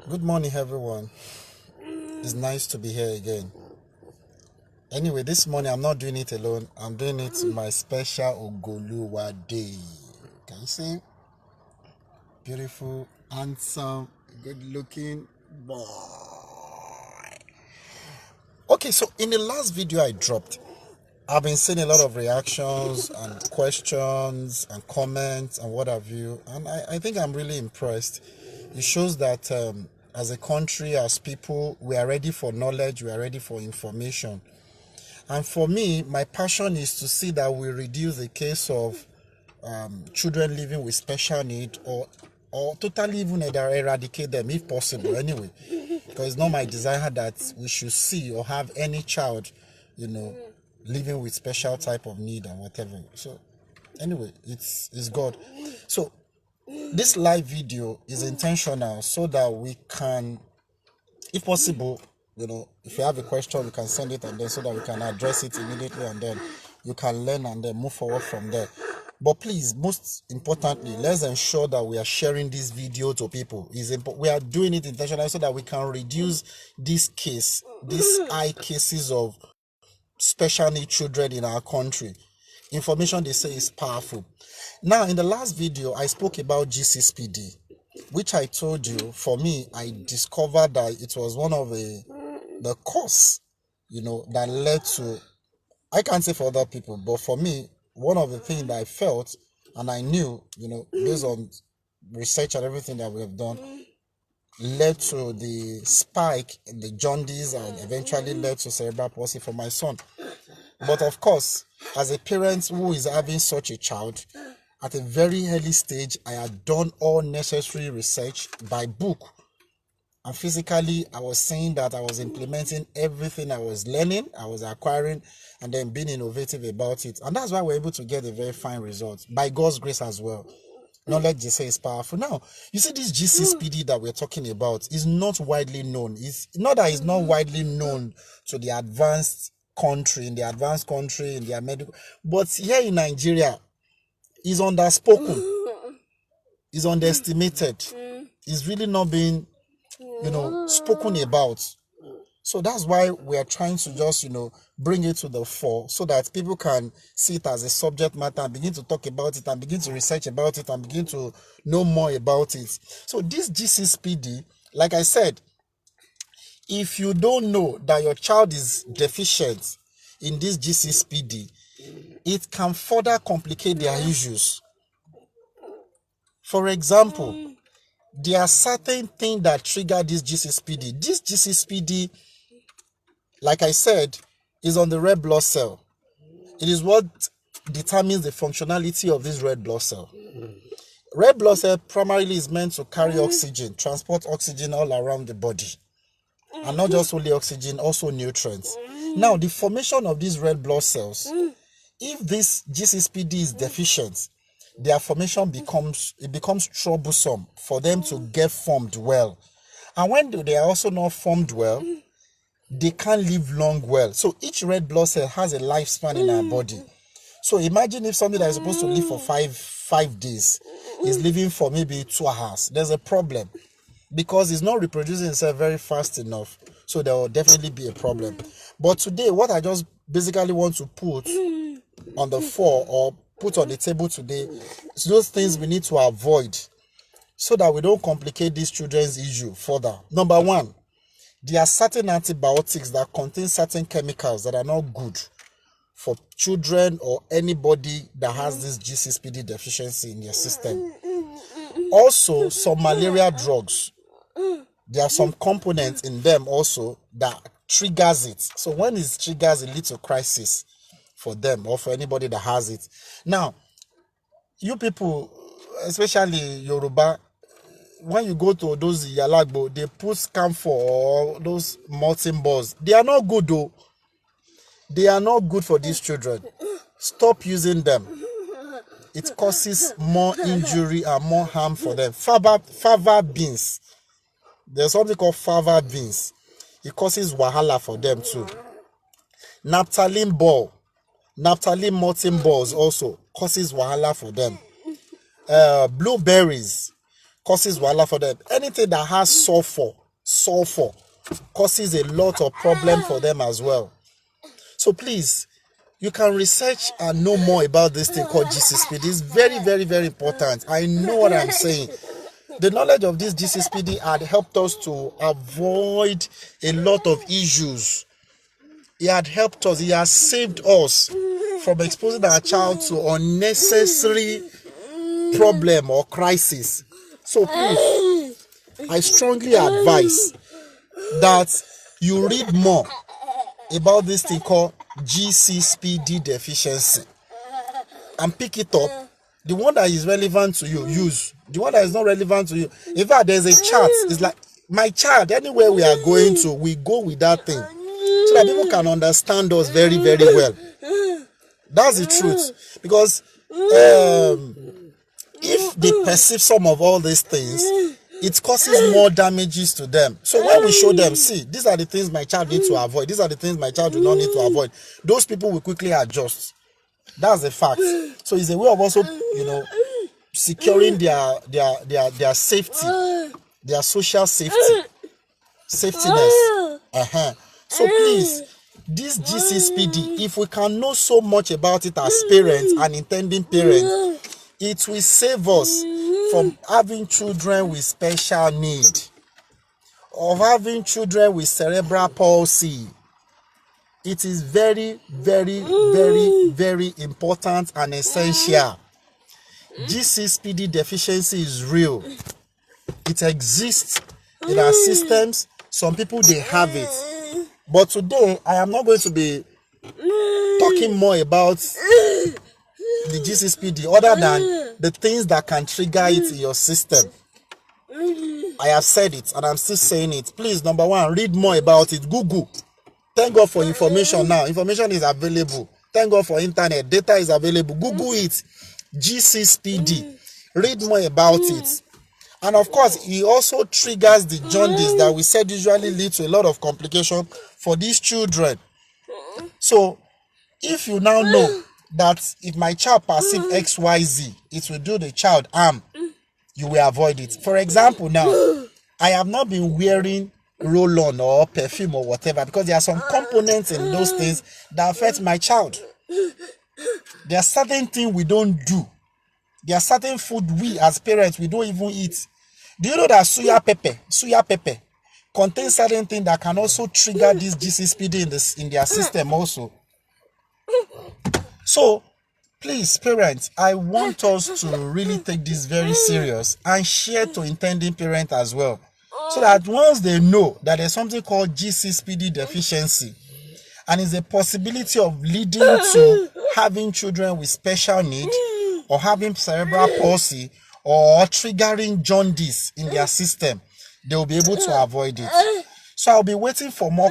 Good morning, everyone. It's nice to be here again. Anyway, this morning I'm not doing it alone. I'm doing it my special Ogoluwa day. Can you see? Beautiful, handsome, good-looking boy. Okay, so in the last video I dropped, I've been seeing a lot of reactions and questions and comments and what have you, and I think I'm really impressed. It shows that as a country, as people, we are ready for knowledge, we are ready for information. And for me, my passion is to see that we reduce the case of children living with special need or totally even eradicate them if possible anyway. Because it's not my desire that we should see or have any child, living with special type of need and whatever. So anyway, it's God. So this live video is intentional so that we can, if possible, if you have a question, you can send it and then so that we can address it immediately and then you can learn and then move forward from there. But please, most importantly, let's ensure that we are sharing this video to people. We are doing it intentionally so that we can reduce these high cases of special need children in our country. Information, they say, is powerful. Now, in the last video, I spoke about G6PD, which I told you, for me, I discovered that it was one of the cause, that led to, I can't say for other people, but for me, one of the things that I felt and I knew, based on research and everything that we have done, led to the spike in the jaundice and eventually led to cerebral palsy for my son. But of course, as a parent who is having such a child, at a very early stage, I had done all necessary research by book. And physically, I was saying that I was implementing everything I was learning, I was acquiring, and then being innovative about it. And that's why we're able to get a very fine result, by God's grace as well. Knowledge, they say, is powerful. Now, you see, this G6PD that we're talking about is not widely known. It's not that it's not widely known to the advanced country, in their medical, but here in Nigeria, is underspoken, is underestimated, is really not being, spoken about. So that's why we are trying to just, bring it to the fore so that people can see it as a subject matter and begin to talk about it and begin to research about it and begin to know more about it. So this G6PD, like I said, if you don't know that your child is deficient in this G6PD, it can further complicate their issues. For example, there are certain things that trigger this G6PD. This G6PD, like I said, is on the red blood cell. It is what determines the functionality of this red blood cell. Red blood cell primarily is meant to carry oxygen, transport oxygen all around the body. And not just only oxygen, also nutrients. Now, the formation of these red blood cells, if this G6PD is deficient, their formation becomes troublesome for them to get formed well. And when they are also not formed well, they can't live long well. So each red blood cell has a lifespan in our body. So imagine if somebody that is supposed to live for five days is living for maybe 2 hours. There's a problem because it's not reproducing itself very fast enough. So there will definitely be a problem. But today, what I just basically want to put on the fore or put on the table today is those things we need to avoid so that we don't complicate these children's issue further. Number one, there are certain antibiotics that contain certain chemicals that are not good for children or anybody that has this G6PD deficiency in their system. Also, some malaria drugs, there are some components in them also that triggers it. So when it triggers, it leads to crisis for them or for anybody that has it. Now, you people, especially Yoruba, when you go to those Yalagbo, they put camphor or those molten balls. They are not good though. They are not good for these children. Stop using them. It causes more injury and more harm for them. Fava beans. There's something called fava beans. It causes wahala for them too. Naphthalene molten balls also causes wahala for them. Blueberries causes wahala for them. Anything that has sulfur causes a lot of problem for them as well. So please, you can research and know more about this thing called GCSPD. It's very, very, very important. I know what I'm saying. The knowledge of this GCSPD had helped us to avoid a lot of issues. It had helped us. It has saved us from exposing our child to unnecessary problem or crisis. So please, I strongly advise that you read more about this thing called GCSPD deficiency and pick it up. The one that is relevant to you, use. The one that is not relevant to you, in fact, there's a chart. It's like, my child, anywhere we are going to, we go with that thing, so that people can understand us very, very well. That's the truth. Because if they perceive some of all these things, it causes more damages to them. So when we show them, see, these are the things my child needs to avoid, these are the things my child do not need to avoid, those people will quickly adjust. That's a fact. So it's a way of also, securing their safety, their social safetiness. So please, this GCSPD, if we can know so much about it as parents and intending parents, it will save us from having children with special need, of having children with cerebral palsy. It is very, very, very, very important and essential. GCSPD deficiency is real. It exists in our systems. Some people, they have it. But today, I am not going to be talking more about the GCSPD other than the things that can trigger it in your system. I have said it and I'm still saying it. Please, number one, read more about it. Google. Thank God for information now. Information is available. Thank God for internet. Data is available. Google it. GCSPD. Read more about it. And of course, it also triggers the jaundice that we said usually leads to a lot of complication for these children. So, if you now know that if my child perceives XYZ, it will do the child harm, you will avoid it. For example, now, I have not been wearing roll-on or perfume or whatever because there are some components in those things that affect my child. There are certain things we don't do. There are certain food we as parents we don't even eat. Do you know that suya pepper contains certain things that can also trigger this GCSPD in their system also? So please, parents, I want us to really take this very serious and share to intending parents as well, so that once they know that there's something called GCSPD deficiency and is a possibility of leading to having children with special need or having cerebral palsy or triggering jaundice in their system, they will be able to avoid it. So I'll be waiting for more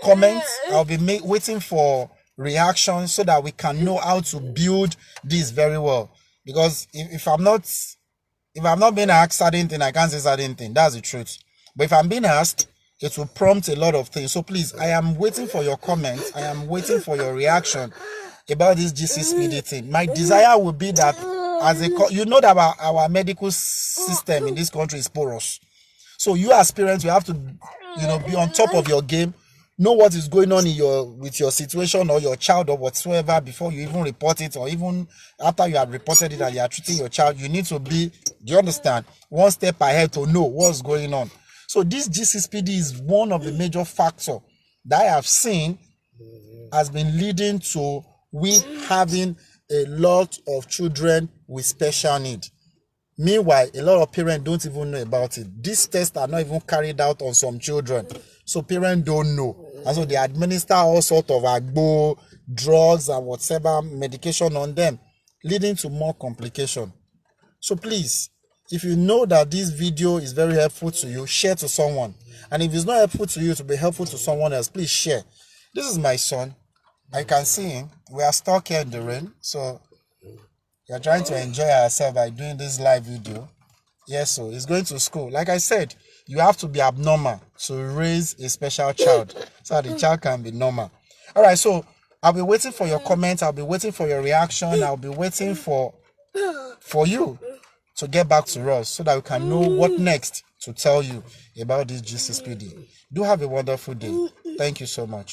comments. I'll be waiting for reactions so that we can know how to build this very well. Because if I'm not being asked certain thing, I can't say certain thing. That's the truth. But if I'm being asked, it will prompt a lot of things. So please, I am waiting for your comments. I am waiting for your reaction about this GCSPD thing. My desire would be that you know that our medical system in this country is porous. So you as parents, you have to, be on top of your game, know what is going on with your situation or your child or whatsoever before you even report it, or even after you have reported it and you are treating your child. You need to be, do you understand, one step ahead to know what's going on. So this GCSPD is one of the major factors that I have seen has been leading to we having a lot of children with special need. Meanwhile, a lot of parents don't even know about it. These tests are not even carried out on some children. So parents don't know. And so they administer all sorts of agbo, drugs and whatever medication on them, leading to more complication. So please, if you know that this video is very helpful to you, share to someone. And if it's not helpful to you to be helpful to someone else, please share. This is my son. I can see him. We are stuck here in the rain. So we are trying to enjoy ourselves by doing this live video. Yes, so he's going to school. Like I said, you have to be abnormal to raise a special child so that the child can be normal. All right, so I'll be waiting for your comments. I'll be waiting for your reaction. I'll be waiting for you to get back to us so that we can know what next to tell you about this GCSPD. Do have a wonderful day. Thank you so much.